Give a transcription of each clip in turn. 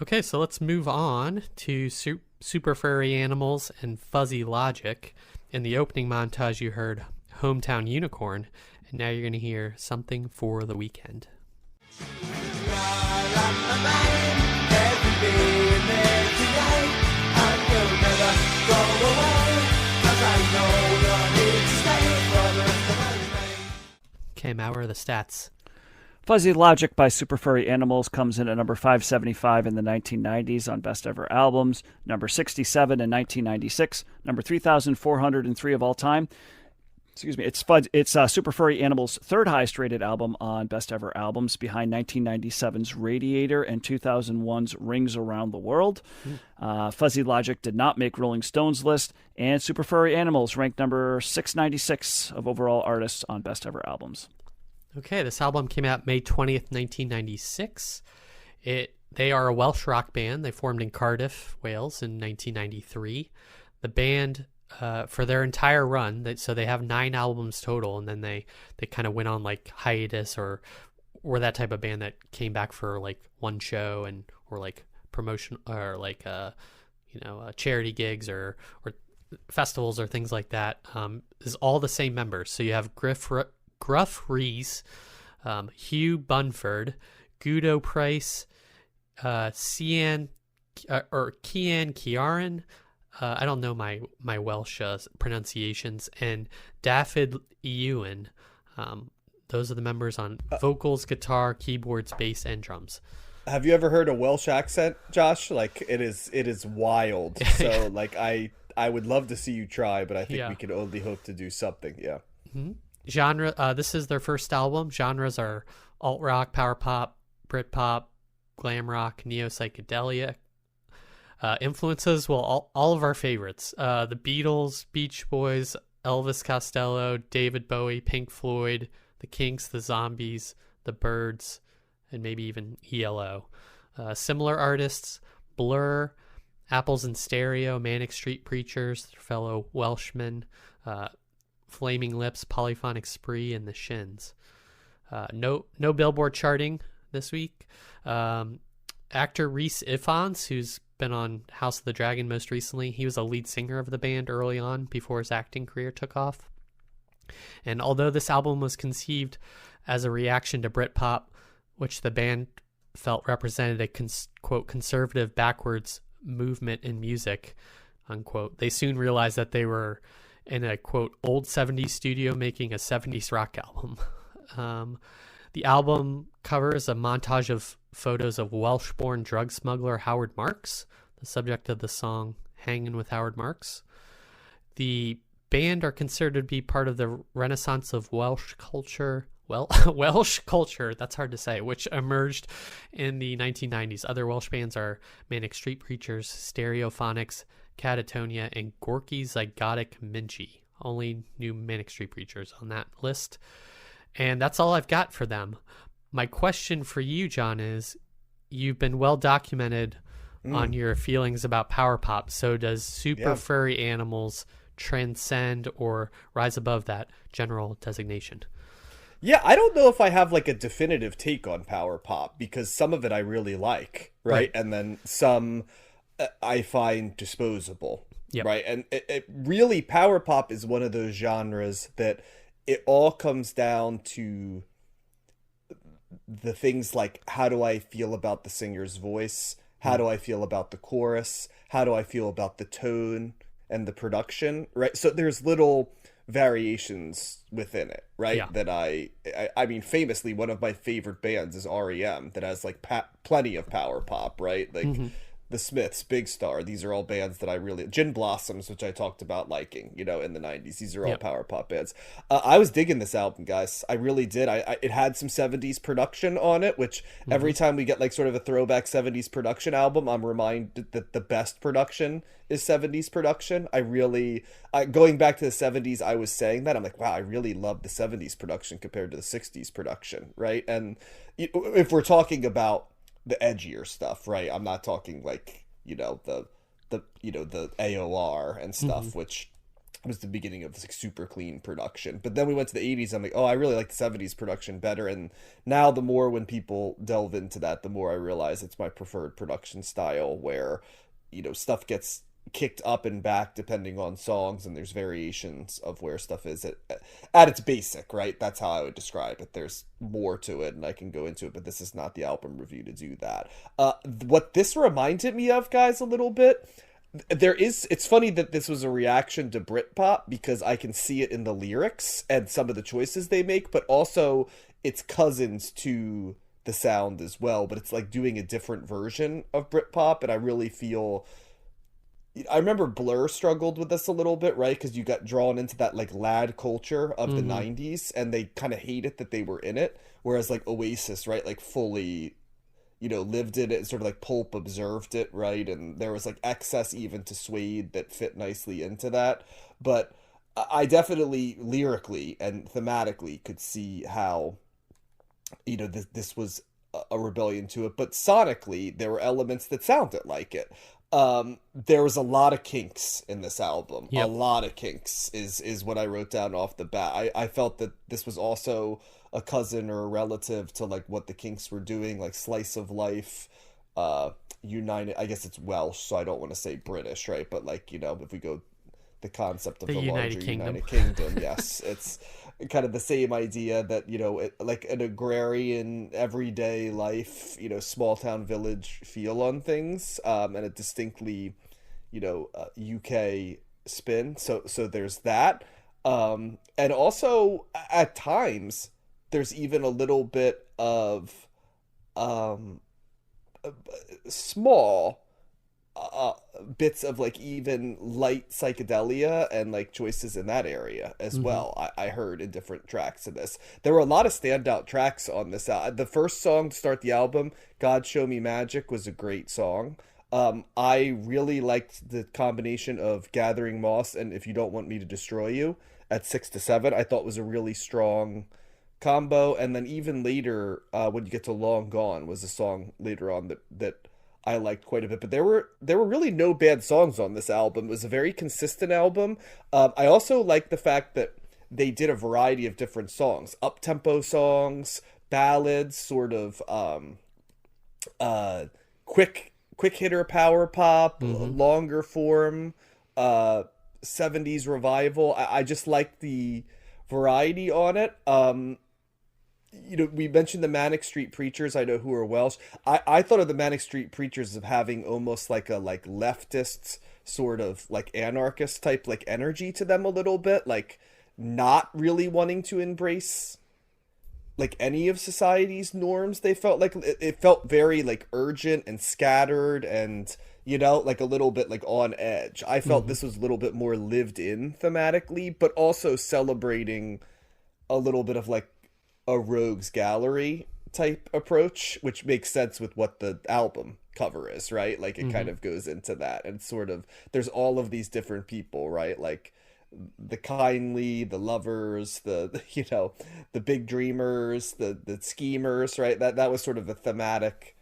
Okay, so let's move on to Super Furry Animals and Fuzzy Logic. In the opening montage, you heard Hometown Unicorn, and now you're going to hear Something for the Weekend. Okay, Matt, what are the stats? Fuzzy Logic by Super Furry Animals comes in at number 575 in the 1990s on Best Ever Albums, number 67 in 1996, number 3,403 of all time. Excuse me, it's Super Furry Animals' third highest rated album on Best Ever Albums, behind 1997's Radiator and 2001's Rings Around the World. Fuzzy Logic did not make Rolling Stone's list, and Super Furry Animals ranked number 696 of overall artists on Best Ever Albums. Okay, this album came out May 20th, 1996. They are a Welsh rock band. They formed in Cardiff, Wales in 1993. The band, for their entire run, so they have 9 albums total, and then they kind of went on like hiatus or were that type of band that came back for like one show or like promotion or like charity gigs or festivals or things like that. Is all the same members. So you have Gruff Rhys, Hugh Bunford, Guido Price, Cian Ciaran. I don't know my Welsh pronunciations, and Dafydd Ewan. Those are the members on vocals, guitar, keyboards, bass, and drums. Have you ever heard a Welsh accent, Josh? Like it is wild. So like I would love to see you try, but I think we can only hope to do something. Yeah. Mm-hmm. Genre, this is their first album. Genres are alt rock, power pop, Brit pop, glam rock, neo psychedelia. Influences, well, all of our favorites: the Beatles, Beach Boys, Elvis Costello, David Bowie, Pink Floyd, the Kinks, the Zombies, the Byrds, and maybe even ELO. Similar artists: Blur, Apples in Stereo, Manic Street Preachers, their fellow Welshmen, Flaming Lips, Polyphonic Spree, and the Shins. No Billboard charting this week. Actor Rhys Ifans, who's been on House of the Dragon most recently, he was a lead singer of the band early on before his acting career took off. And although this album was conceived as a reaction to Britpop, which the band felt represented a quote conservative backwards movement in music, unquote, they soon realized that they were in a quote old 70s studio making a 70s rock album. The album covers a montage of photos of Welsh-born drug smuggler Howard Marks, the subject of the song Hangin' with Howard Marks. The band are considered to be part of the renaissance of Welsh culture. Well, Welsh culture, that's hard to say, which emerged in the 1990s. Other Welsh bands are Manic Street Preachers, Stereophonics, Catatonia, and Gorky Zygotic Minchi. Only new Manic Street Preachers on that list. And that's all I've got for them. My question for you, John, is you've been well documented on your feelings about power pop. So does Super Furry Animals transcend or rise above that general designation? Yeah, I don't know if I have like a definitive take on power pop, because some of it I really like, right? And then some I find disposable, right? And it really, power pop is one of those genres that it all comes down to the things like, how do I feel about the singer's voice? How do I feel about the chorus? How do I feel about the tone and the production, right? So there's little variations within it, right? That I mean, famously, one of my favorite bands is REM, that has like plenty of power pop, right? Like the Smiths, Big Star, these are all bands that I really... Gin Blossoms, which I talked about liking, in the 90s. These are all power pop bands. I was digging this album, guys. I really did. It had some 70s production on it, which every time we get like sort of a throwback 70s production album, I'm reminded that the best production is 70s production. Going back to the 70s, I was saying that. I'm like, wow, I really love the 70s production compared to the 60s production, right? And if we're talking about the edgier stuff, right? I'm not talking like, the AOR and stuff, which was the beginning of this like super clean production. But then we went to the 80s. I'm like, oh, I really like the 70s production better. And now the more when people delve into that, the more I realize it's my preferred production style, where, you know, stuff gets kicked up and back depending on songs, and there's variations of where stuff is at its basic, right? That's how I would describe it. There's more to it, and I can go into it, but this is not the album review to do that. What this reminded me of, guys, a little bit, it's funny that this was a reaction to Britpop, because I can see it in the lyrics and some of the choices they make, but also it's cousins to the sound as well, but it's like doing a different version of Britpop. And I really feel, I remember Blur struggled with this a little bit, right? Because you got drawn into that like lad culture of the 90s, and they kind of hated that they were in it. Whereas like Oasis, right, like fully, you know, lived in it, sort of like Pulp observed it, right? And there was like excess even to Suede that fit nicely into that. But I definitely lyrically and thematically could see how, you know, this was a rebellion to it. But sonically, there were elements that sounded like it. There was a lot of kinks in this album. Yep. A lot of kinks is what I wrote down off the bat. I felt that this was also a cousin or a relative to like what the Kinks were doing, like Slice of Life, United. I guess it's Welsh, so I don't want to say British, right? But like, you know, if we go the concept of the larger United Kingdom, yes, it's kind of the same idea that, you know, like an agrarian everyday life, you know, small town village feel on things, and a distinctly, you know, UK spin. So there's that, and also at times there's even a little bit of small bits of like even light psychedelia and like choices in that area as well. I heard in different tracks of this. There were a lot of standout tracks on this. The first song to start the album, God Show Me Magic, was a great song. I really liked the combination of Gathering Moss and If You Don't Want Me to Destroy You at 6 to 7. I thought was a really strong combo. And then even later, when you get to Long Gone, was a song later on that I liked quite a bit. But there were really no bad songs on this album. It was a very consistent album. I also like the fact that they did a variety of different songs, up-tempo songs, ballads, sort of quick hitter power pop, longer form, 70s revival. I just like the variety on it. You know, we mentioned the Manic Street Preachers, I know, who are Welsh. I thought of the Manic Street Preachers of having almost like a like leftist sort of like anarchist type like energy to them a little bit, like not really wanting to embrace like any of society's norms. They felt like it felt very like urgent and scattered and, you know, like a little bit like on edge. I felt this was a little bit more lived in thematically, but also celebrating a little bit of like a rogues gallery type approach, which makes sense with what the album cover is, right? Like it kind of goes into that, and sort of there's all of these different people, right? Like the kindly, the lovers, the you know, the big dreamers, the schemers, right? That was sort of a thematic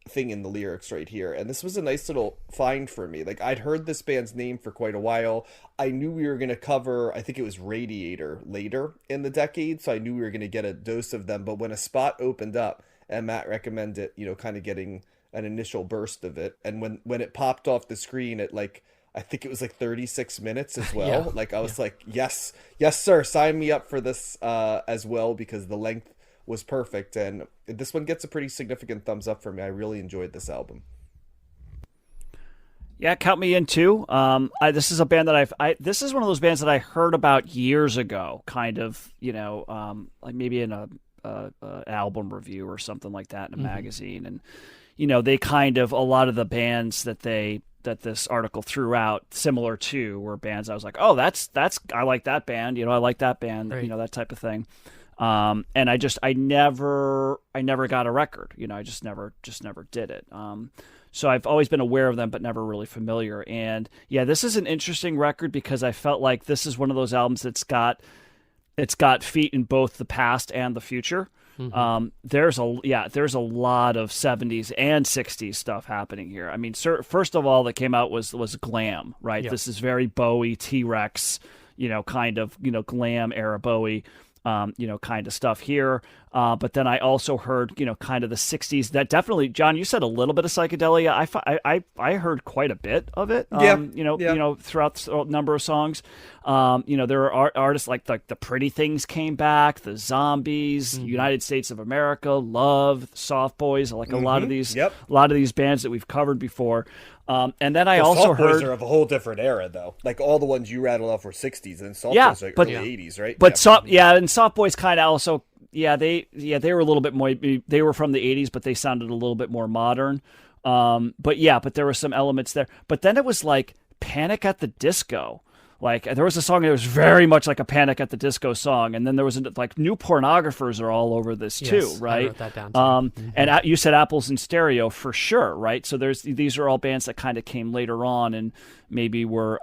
thing in the lyrics right here. And this was a nice little find for me. Like I'd heard this band's name for quite a while. I knew we were going to cover, I think it was Radiator later in the decade, so I knew we were going to get a dose of them. But when a spot opened up and Matt recommended, you know, kind of getting an initial burst of it, and when it popped off the screen at like, I think it was like 36 minutes as well. Yeah. Like I was like, yes, sir, sign me up for this as well, because the length was perfect. And this one gets a pretty significant thumbs up for me. I really enjoyed this album. Yeah, count me in too. This is a band that this is one of those bands that I heard about years ago, kind of, you know, like maybe in a album review or something like that in a magazine. And, you know, they kind of, a lot of the bands that this article threw out similar to were bands I was like, oh, that's I like that band, you know, I like that band, right. You know, that type of thing. And I never got a record, you know, I just never did it. So I've always been aware of them, but never really familiar. And yeah, this is an interesting record because I felt like this is one of those albums that's got feet in both the past and the future. There's a lot of 70s and 60s stuff happening here. I mean, first of all, that came out was glam, right? Yep. This is very Bowie, T-Rex, kind of, glam era Bowie, kind of stuff here. But then I also heard, kind of the 60s. That definitely, John, you said a little bit of psychedelia. I heard quite a bit of it. Throughout a number of songs. There are artists like the Pretty Things came back, the Zombies, United States of America, Love, Soft Boys, like a lot of these bands that we've covered before. And then I also Soft heard Boys are of a whole different era, though. Like all the ones you rattled off were 60s, and Soft Boys are early 80s, right? But and Soft Boys kind of also, they were a little bit more. They were from the 80s, but they sounded a little bit more modern. But there were some elements there. But then it was like Panic at the Disco. Like there was a song that was very much like a Panic at the Disco song, and then there was like New Pornographers are all over this too, right? I wrote that down too. And you said Apples in Stereo for sure, right? So these are all bands that kind of came later on and maybe were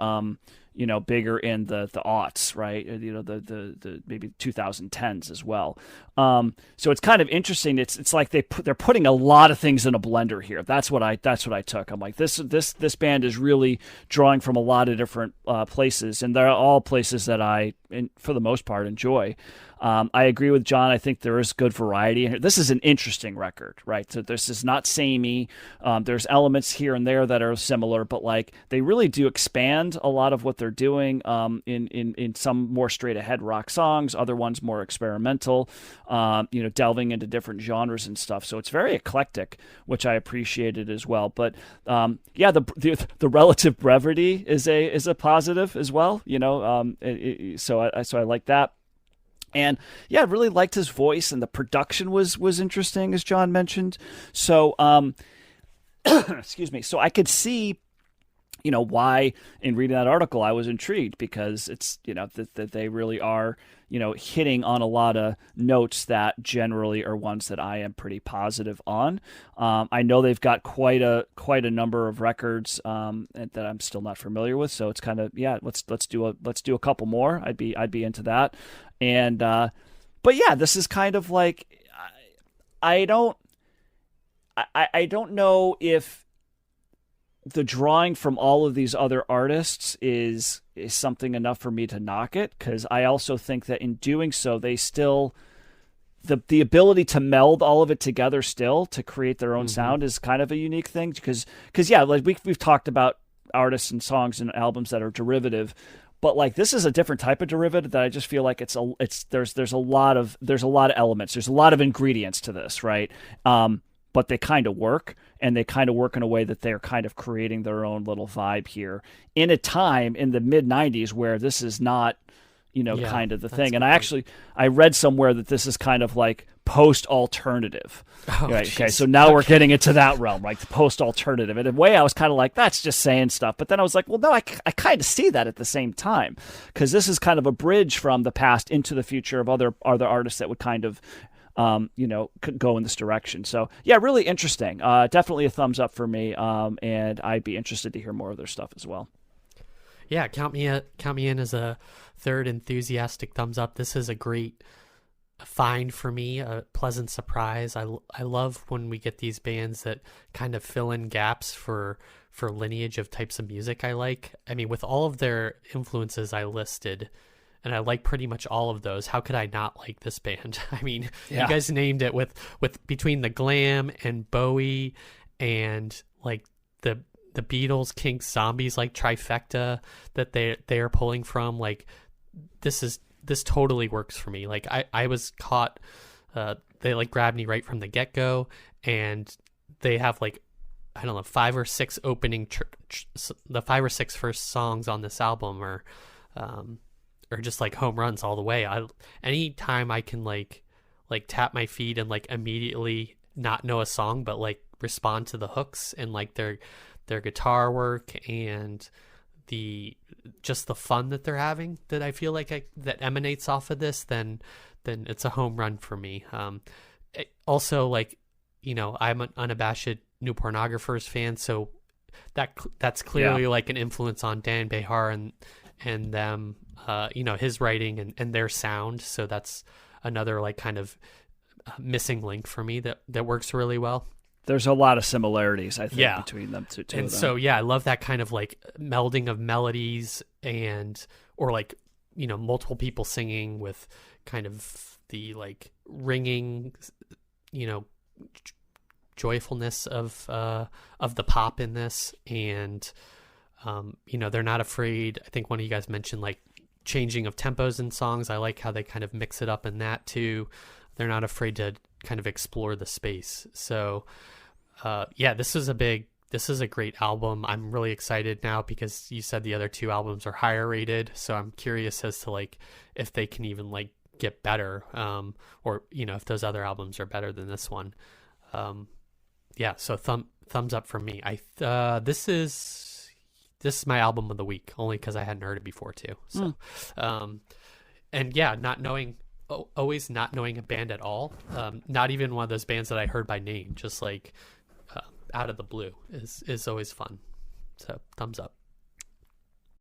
bigger in the aughts, right? The maybe 2010s as well. So it's kind of interesting. It's like they're putting a lot of things in a blender here. That's what I took. I'm like, this band is really drawing from a lot of different places, and they're all places that I, for the most part, enjoy. I agree with John. I think there is good variety in here. This is an interesting record, right? So this is not samey. There's elements here and there that are similar, but like they really do expand a lot of what they're doing in some more straight ahead rock songs, other ones more experimental, delving into different genres and stuff. So it's very eclectic, which I appreciated as well. But the relative brevity is a positive as well. So I like that. And I really liked his voice, and the production was interesting, as John mentioned. So, excuse me. So I could see, why in reading that article I was intrigued, because it's that they really are hitting on a lot of notes that generally are ones that I am pretty positive on. I know they've got quite a number of records that I'm still not familiar with. So it's kind of let's do a couple more. I'd be into that. And this is kind of like I don't know if the drawing from all of these other artists is something enough for me to knock it, because I also think that in doing so they still the ability to meld all of it together still to create their own sound is kind of a unique thing, because like we've talked about artists and songs and albums that are derivative. But like this is a different type of derivative that I just feel like there's a lot of elements, there's a lot of ingredients to this, right? But they kind of work, and they kind of work in a way that they're kind of creating their own little vibe here in a time in the mid 90s where this is not, kind of the thing. And I read somewhere that this is kind of like post-alternative. Right? Okay, so now we're getting into that realm, like the post-alternative. And in a way, I was kind of like, that's just saying stuff. But then I was like, well, no, I kind of see that at the same time, because this is kind of a bridge from the past into the future of other artists that would kind of, could go in this direction. So really interesting. Definitely a thumbs up for me. And I'd be interested to hear more of their stuff as well. Yeah, count me in as a third enthusiastic thumbs up. This is a great find for me, a pleasant surprise. I love when we get these bands that kind of fill in gaps for lineage of types of music I like. I mean, with all of their influences I listed, and I like pretty much all of those, how could I not like this band? I mean, you guys named it with between the glam and Bowie and like the Beatles, Kinks, Zombies, like trifecta that they are pulling from. Like this totally works for me. Like I was caught, they like grabbed me right from the get-go, and they have like, I don't know, 5 or 6 opening the 5 or 6 first songs on this album are just like home runs all the way. Anytime I can like tap my feet and like immediately not know a song but like respond to the hooks and like their guitar work and the fun that they're having, that I feel like that emanates off of this, then it's a home run for me. Also, like, I'm an unabashed New Pornographers fan, so that's clearly like an influence on Dan Behar and them, his writing and their sound. So that's another like kind of missing link for me that works really well. There's a lot of similarities, I think, between them two. And so, I love that kind of like melding of melodies or like, multiple people singing with kind of the like ringing, joyfulness of the pop in this. And, they're not afraid. I think one of you guys mentioned like changing of tempos in songs. I like how they kind of mix it up in that too. They're not afraid to kind of explore the space. So, this is a great album. I'm really excited now because you said the other two albums are higher rated. So I'm curious as to like if they can even like get better, or if those other albums are better than this one. So thumbs up from me. This is my album of the week only because I hadn't heard it before too. So, always not knowing a band at all. Not even one of those bands that I heard by name, just like out of the blue is always fun. So thumbs up.